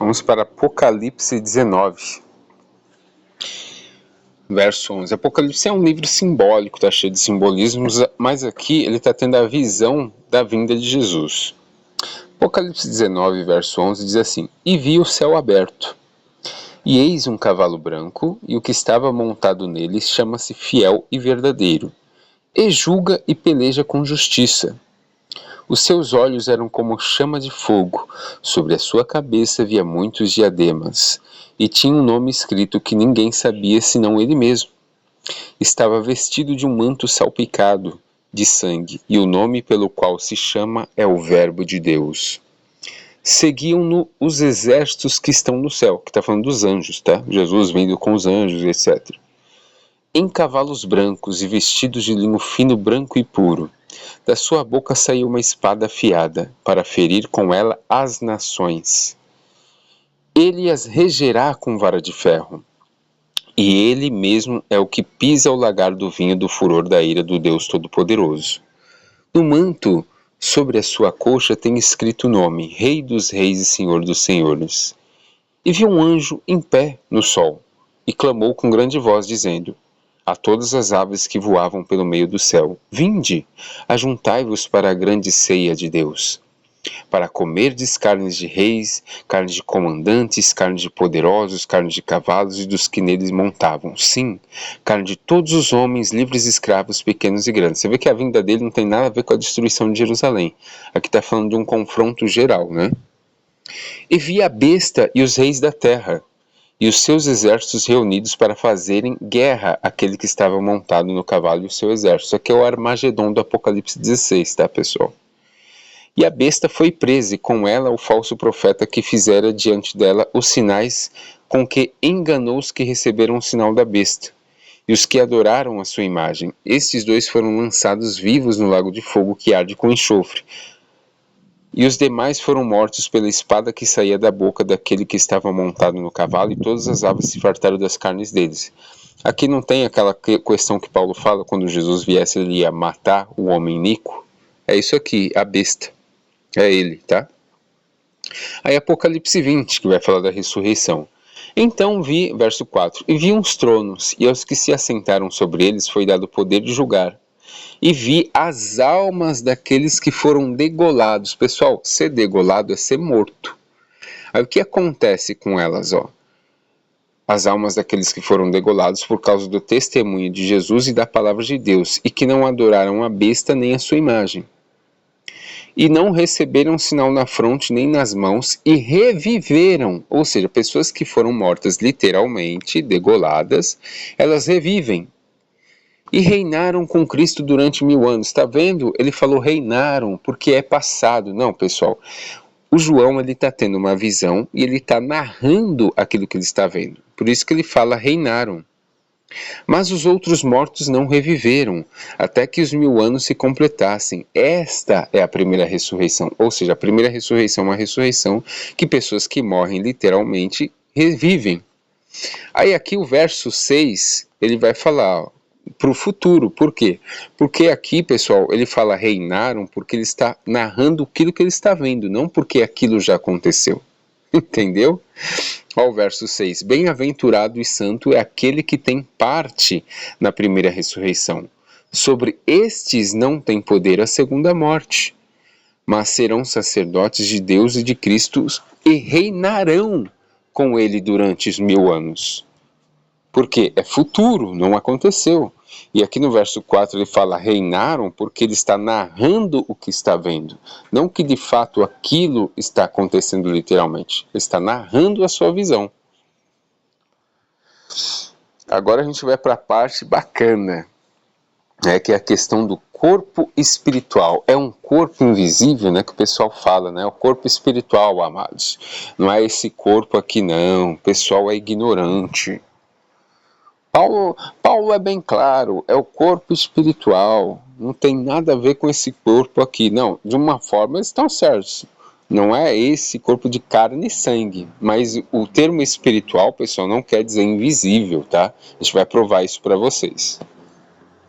Vamos para Apocalipse 19, verso 11. Apocalipse é um livro simbólico, está cheio de simbolismos, mas aqui ele está tendo a visão da vinda de Jesus. Apocalipse 19, verso 11 diz assim: E vi o céu aberto, e eis um cavalo branco, e o que estava montado nele chama-se Fiel e Verdadeiro, e julga e peleja com justiça. Os seus olhos eram como chama de fogo, sobre a sua cabeça havia muitos diademas, e tinha um nome escrito que ninguém sabia senão ele mesmo. Estava vestido de um manto salpicado de sangue, e o nome pelo qual se chama é o Verbo de Deus. Seguiam-no os exércitos que estão no céu, que está falando dos anjos, tá? Jesus vindo com os anjos, etc. Em cavalos brancos e vestidos de linho fino, branco e puro. Da sua boca saiu uma espada afiada, para ferir com ela as nações. Ele as regerá com vara de ferro. E ele mesmo é o que pisa o lagar do vinho do furor da ira do Deus Todo-Poderoso. No manto, sobre a sua coxa, tem escrito o nome, Rei dos Reis e Senhor dos Senhores. E viu um anjo em pé no sol, e clamou com grande voz, dizendo a todas as aves que voavam pelo meio do céu: Vinde, ajuntai-vos para a grande ceia de Deus, para comerdes carnes de reis, carne de comandantes, carne de poderosos, carne de cavalos e dos que neles montavam. Sim, carne de todos os homens, livres e escravos, pequenos e grandes. Você vê que a vinda dele não tem nada a ver com a destruição de Jerusalém. Aqui está falando de um confronto geral, né? E vi a besta e os reis da terra, e os seus exércitos reunidos para fazerem guerra àquele que estava montado no cavalo e o seu exército. Isso aqui é o Armagedon do Apocalipse 16, tá, pessoal? E a besta foi presa, e com ela o falso profeta que fizera diante dela os sinais com que enganou os que receberam o sinal da besta, e os que adoraram a sua imagem. Estes dois foram lançados vivos no lago de fogo que arde com enxofre. E os demais foram mortos pela espada que saía da boca daquele que estava montado no cavalo, e todas as aves se fartaram das carnes deles. Aqui não tem aquela questão que Paulo fala, quando Jesus viesse ele ia matar o homem iníquo. É isso aqui, a besta. É ele, tá? Aí Apocalipse 20, que vai falar da ressurreição. Então vi, verso 4, e vi uns tronos, e aos que se assentaram sobre eles foi dado o poder de julgar. E vi as almas daqueles que foram degolados. Pessoal, ser degolado é ser morto. Aí o que acontece com elas, ó? As almas daqueles que foram degolados por causa do testemunho de Jesus e da palavra de Deus, e que não adoraram a besta nem a sua imagem. E não receberam sinal na fronte nem nas mãos, e reviveram. Ou seja, pessoas que foram mortas literalmente, degoladas, elas revivem. E reinaram com Cristo durante 1000 anos. Está vendo? Ele falou reinaram, porque é passado. Não, pessoal. O João está tendo uma visão e ele está narrando aquilo que ele está vendo. Por isso que ele fala reinaram. Mas os outros mortos não reviveram, até que os 1000 anos se completassem. Esta é a primeira ressurreição. Ou seja, a primeira ressurreição é uma ressurreição que pessoas que morrem literalmente revivem. Aí aqui o verso 6, ele vai falar para o futuro. Por quê? Porque aqui, pessoal, ele fala reinaram porque ele está narrando aquilo que ele está vendo, não porque aquilo já aconteceu. Entendeu? Olha o verso 6. Bem-aventurado e santo é aquele que tem parte na primeira ressurreição. Sobre estes não tem poder a segunda morte, mas serão sacerdotes de Deus e de Cristo e reinarão com ele durante os 1000 anos. Porque é futuro, não aconteceu. E aqui no verso 4 ele fala reinaram porque ele está narrando o que está vendo. Não que de fato aquilo está acontecendo literalmente. Ele está narrando a sua visão. Agora a gente vai para a parte bacana, que é a questão do corpo espiritual. É um corpo invisível, né, que o pessoal fala, né? O corpo espiritual, amados. Não é esse corpo aqui não. O pessoal é ignorante. Paulo é bem claro, é o corpo espiritual, não tem nada a ver com esse corpo aqui, não, de uma forma eles estão certos, não é esse corpo de carne e sangue, mas o termo espiritual, pessoal, não quer dizer invisível, tá? A gente vai provar isso para vocês.